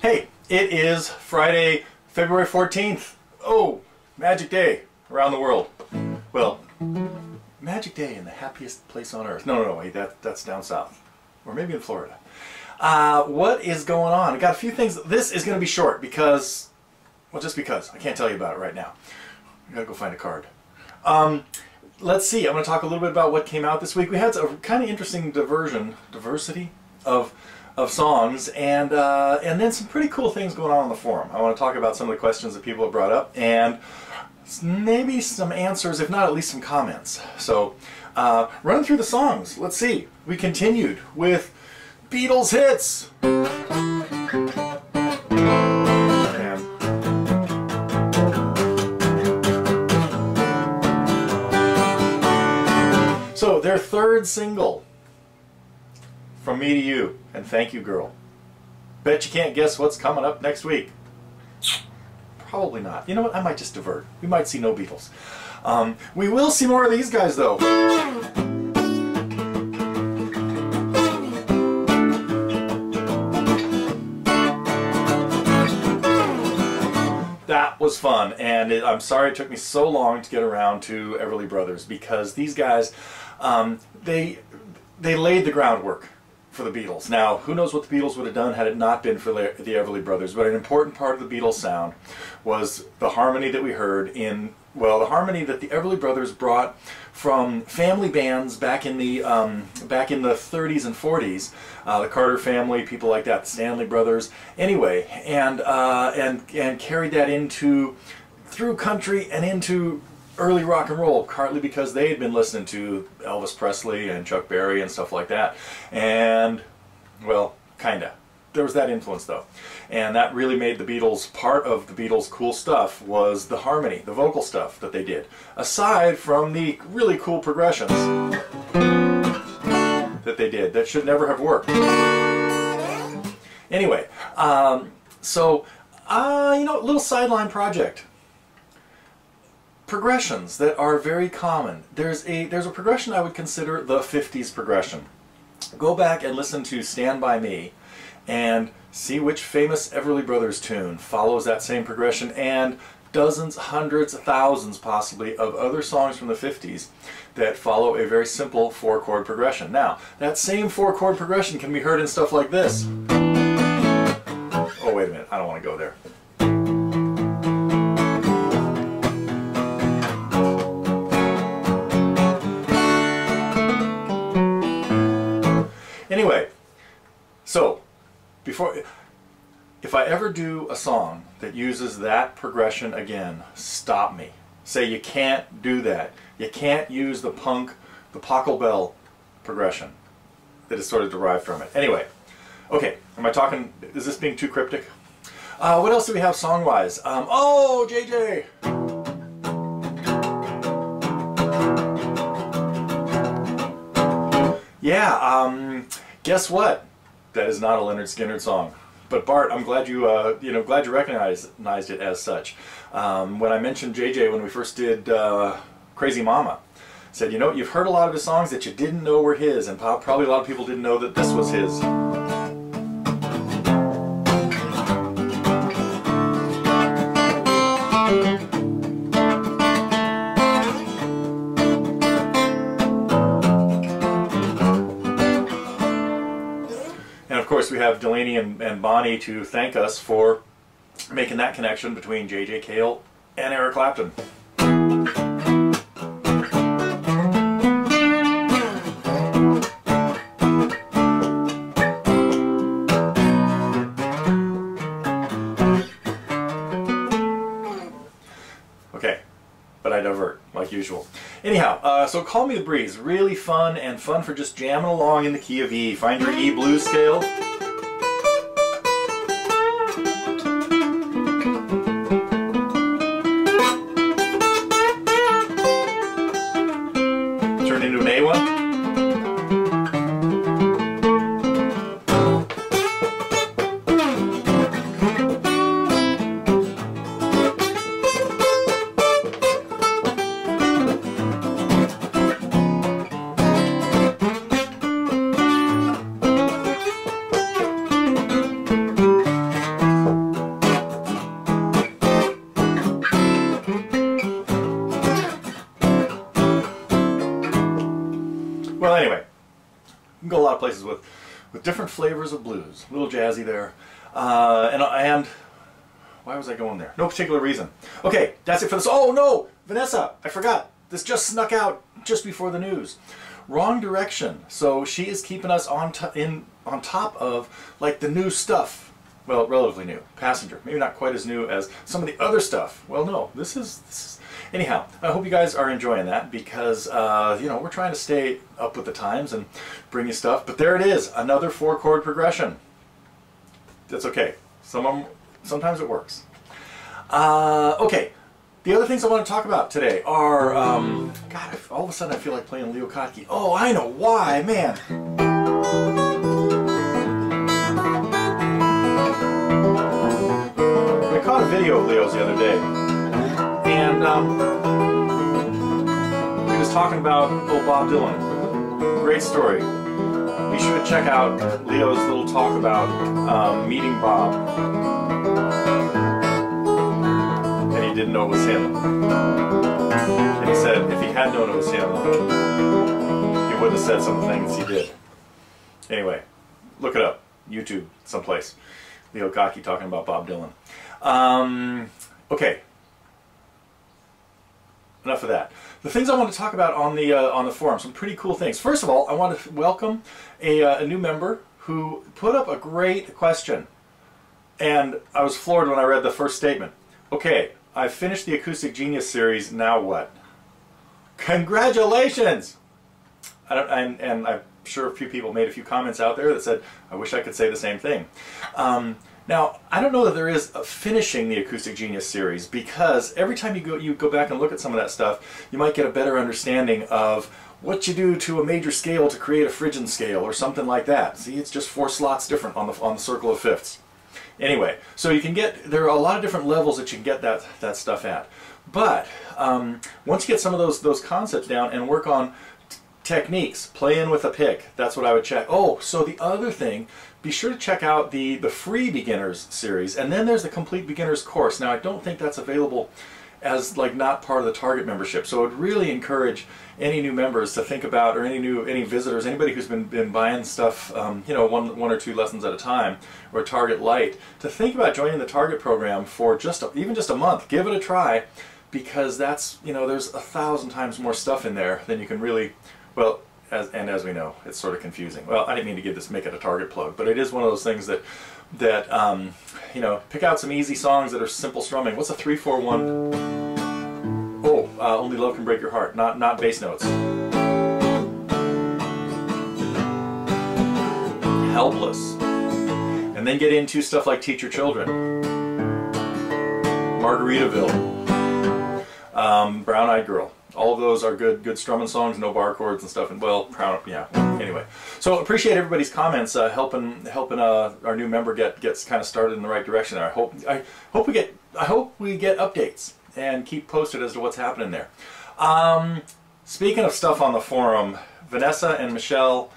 Hey, it is Friday, February 14th. Oh, Magic Day around the world. Well, Magic Day in the happiest place on earth. No, wait, that's down south. Or maybe in Florida. What is going on? I got a few things. This is going to be short because, well, just because. I can't tell you about it right now. I gotta go find a card. Let's see. I'm going to talk a little bit about what came out this week. We had a kind of interesting diversity of songs, and then some pretty cool things going on the forum. I want to talk about some of the questions that people have brought up, and maybe some answers, if not at least some comments. So, running through the songs. Let's see. We continued with Beatles hits. So, their third single, From Me to You, and Thank You Girl. Bet you can't guess what's coming up next week. Probably not. You know what? I might just divert. We might see no Beatles. We will see more of these guys, though. That was fun, and I'm sorry it took me so long to get around to Everly Brothers, because these guys, they laid the groundwork for the Beatles. Now, who knows what the Beatles would have done had it not been for the Everly Brothers, but an important part of the Beatles sound was the harmony that we heard in, well, the harmony that the Everly Brothers brought from family bands back in the 30s and 40s, the Carter family, people like that, the Stanley Brothers, anyway, and carried that through country and into early rock and roll, partly because they had been listening to Elvis Presley and Chuck Berry and stuff like that. And, well, kinda. There was that influence, though. And that really made the Beatles, part of the Beatles' cool stuff was the harmony, the vocal stuff that they did. Aside from the really cool progressions that they did, that should never have worked. Anyway, you know, little sideline project. Progressions that are very common. There's a progression I would consider the 50s progression. Go back and listen to Stand By Me and see which famous Everly Brothers tune follows that same progression, and dozens, hundreds, thousands possibly of other songs from the 50s that follow a very simple 4-chord progression. Now, that same 4-chord progression can be heard in stuff like this. Oh, wait a minute, I don't want to go there. Anyway, so if I ever do a song that uses that progression again, stop me. Say you can't do that. You can't use the Pachelbel progression that is sort of derived from it. Anyway, okay, is this being too cryptic? What else do we have song-wise? Oh, JJ! Yeah, guess what? That is not a Leonard Skinner song. But Bart, I'm glad you glad you recognized it as such. When I mentioned JJ when we first did Crazy Mama, said, you know, you've heard a lot of his songs that you didn't know were his, and probably a lot of people didn't know that this was his. And of course we have Delaney and Bonnie to thank us for making that connection between J.J. Cale and Eric Clapton. Okay, but I divert, like usual. Anyhow, so Call Me the Breeze, really fun, and fun for just jamming along in the key of E. Find your E blues scale. Turn into an A1. of places with different flavors of blues. A little jazzy there. And why was I going there? No particular reason. Okay, that's it for this. Oh no, Vanessa, I forgot. This just snuck out just before the news. Wrong Direction. So she is keeping us on top of like the new stuff. Well, relatively new. Passenger. Maybe not quite as new as some of the other stuff. Well, no, this is anyhow, I hope you guys are enjoying that because, you know, we're trying to stay up with the times and bring you stuff. But there it is, another 4-chord progression. That's okay. Sometimes it works. Okay, the other things I want to talk about today are, God, all of a sudden I feel like playing Leo Kottke. Oh, I know why, man. I caught a video of Leo's the other day, and he was talking about Bob Dylan. Great story. Be sure to check out Leo's little talk about meeting Bob. And he didn't know it was him. And he said if he had known it was him, he wouldn't have said some of the things he did. Anyway, look it up. YouTube, someplace. Leo Kottke talking about Bob Dylan. Okay. Enough of that. The things I want to talk about on the forum, some pretty cool things. First of all, I want to welcome a new member who put up a great question. And I was floored when I read the first statement. Okay, I've finished the Acoustic Genius series, now what? Congratulations! And I'm sure a few people made a few comments out there that said, I wish I could say the same thing. Now, I don't know that there is a finishing the Acoustic Genius series because every time you go back and look at some of that stuff, you might get a better understanding of what you do to a major scale to create a Phrygian scale or something like that. See, it's just 4 slots different on the circle of fifths. Anyway, so you can there are a lot of different levels that you can get that stuff at. But once you get some of those concepts down and work on techniques, playing with a pick, that's what I would check. Oh, so the other thing, be sure to check out the free beginners series, and then there's the complete beginners course. Now I don't think that's available as like not part of the Target membership, so I would really encourage any new members to think about, or any visitors, anybody who's been buying stuff, you know, one or 2 lessons at a time, or Target Lite, to think about joining the Target program for even just a month. Give it a try, because that's, you know, there's 1,000 times more stuff in there than you can really, well, as we know, it's sort of confusing. Well, I didn't mean to make it a Target plug, but it is one of those things that you know, pick out some easy songs that are simple strumming. What's a 3-4-1? Oh, Only Love Can Break Your Heart. Not bass notes. Helpless. And then get into stuff like Teach Your Children, Margaritaville, Brown Eyed Girl. All of those are good strumming songs, no bar chords and stuff. And well, yeah. Anyway, so appreciate everybody's comments, helping our new member gets kind of started in the right direction there. I hope we get updates and keep posted as to what's happening there. Speaking of stuff on the forum, Vanessa and Michelle,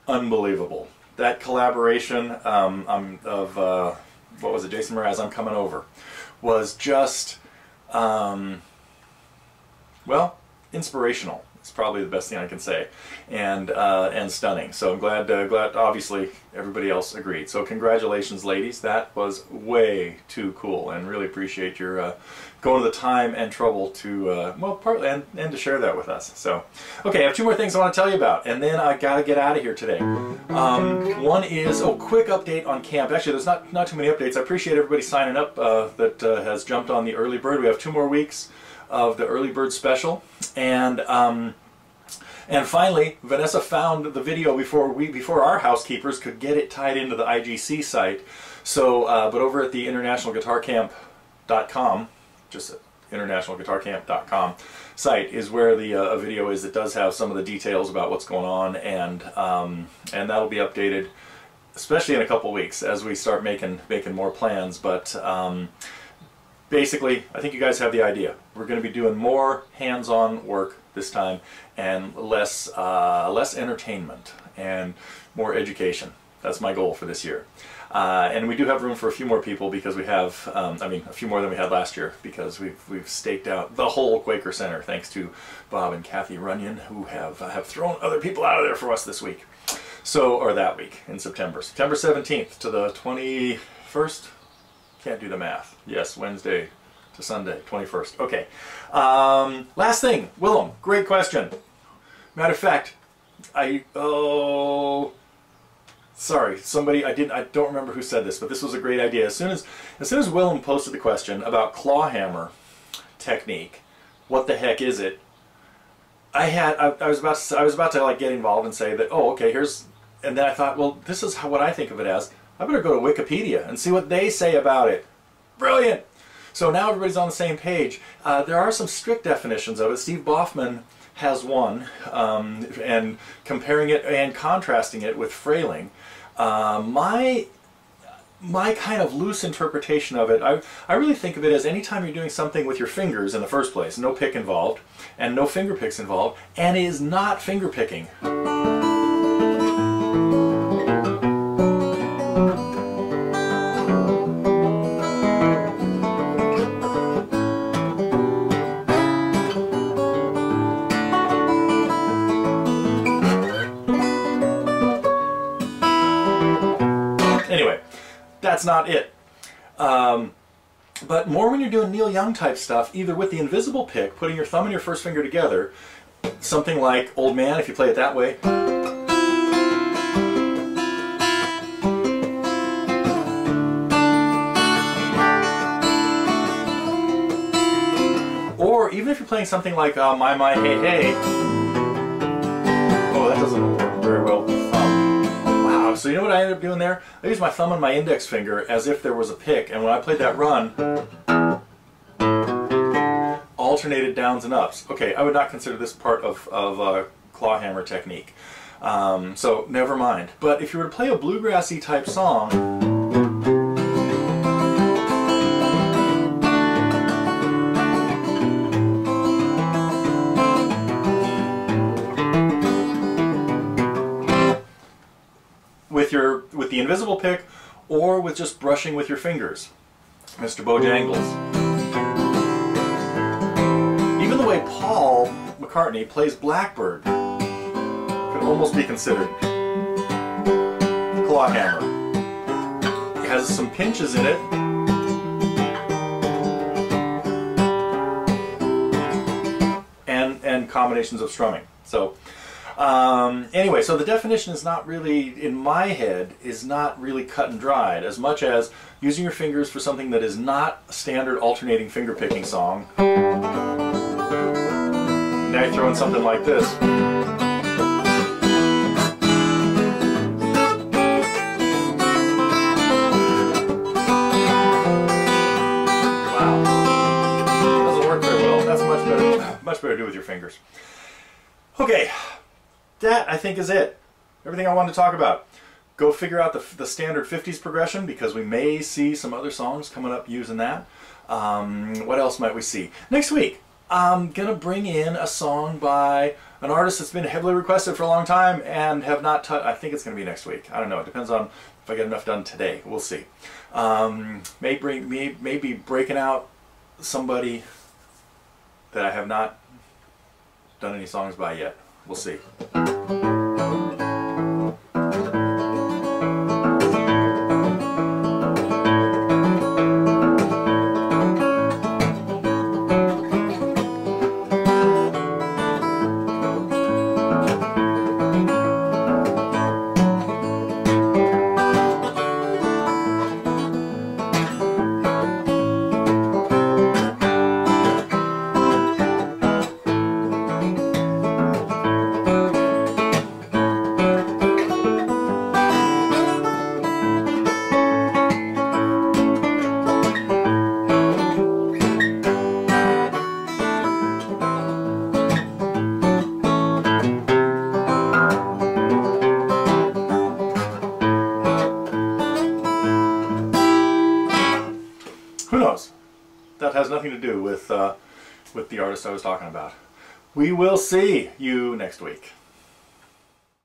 unbelievable. That collaboration of what was it, Jason Mraz, I'm Coming Over, was just well, inspirational. It's probably the best thing I can say, and stunning. So I'm glad obviously everybody else agreed. So congratulations, ladies. That was way too cool, and really appreciate your going to the time and trouble to well, partly and to share that with us. So okay, I have 2 more things I want to tell you about, and then I gotta get out of here today. One is quick update on camp. Actually, there's not too many updates. I appreciate everybody signing up that has jumped on the early bird. We have 2 more weeks of the early bird special, and finally Vanessa found the video before our housekeepers could get it tied into the IGC site. So but over at the internationalguitarcamp.com, just internationalguitarcamp.com site is where the video is that does have some of the details about what's going on, and that'll be updated especially in a couple weeks as we start making more plans. But basically, I think you guys have the idea. We're going to be doing more hands-on work this time, and less entertainment and more education. That's my goal for this year. And we do have room for a few more people because we have, I mean, a few more than we had last year, because we've staked out the whole Quaker Center, thanks to Bob and Kathy Runyon, who have thrown other people out of there for us this week. So, or that week in September. September 17th to the 21st. Can't do the math. Yes, Wednesday to Sunday, 21st. Okay. Last thing, Willem, great question. Matter of fact, sorry, somebody, I don't remember who said this, but this was a great idea. As soon as Willem posted the question about claw hammer technique, what the heck is it? I was about to like get involved and say that, oh, okay, and then I thought, well, this is what I think of it as. I better go to Wikipedia and see what they say about it. Brilliant! So now everybody's on the same page. There are some strict definitions of it. Steve Boffman has one, and comparing it and contrasting it with frailing. My kind of loose interpretation of it, I really think of it as anytime you're doing something with your fingers in the first place, no pick involved, and no finger picks involved, and is not finger picking. Anyway, that's not it. But more when you're doing Neil Young type stuff, either with the invisible pick, putting your thumb and your first finger together, something like Old Man, if you play it that way, or even if you're playing something like My Hey Hey. Oh, that doesn't work very well with the thumb. Wow, so you know what I ended up doing there? I used my thumb and my index finger as if there was a pick, and when I played that run, alternated downs and ups. Okay, I would not consider this part of claw hammer technique. So never mind. But if you were to play a bluegrassy type song, with the invisible pick, or with just brushing with your fingers, Mr. Bojangles. Even the way Paul McCartney plays Blackbird could almost be considered claw hammer. It has some pinches in it. And combinations of strumming. So anyway, so the definition is not really, in my head, is not really cut and dried, as much as using your fingers for something that is not a standard alternating finger picking song. Now you throw in something like this. Wow. Doesn't work very well. That's much better to do with your fingers. Okay. That, I think, is it. Everything I wanted to talk about. Go figure out the standard 50s progression, because we may see some other songs coming up using that. What else might we see? Next week, I'm going to bring in a song by an artist that's been heavily requested for a long time and have not touched. I think it's going to be next week. I don't know. It depends on if I get enough done today. We'll see. Maybe breaking out somebody that I have not done any songs by yet. We'll see. Who knows? That has nothing to do with the artist I was talking about. We will see you next week.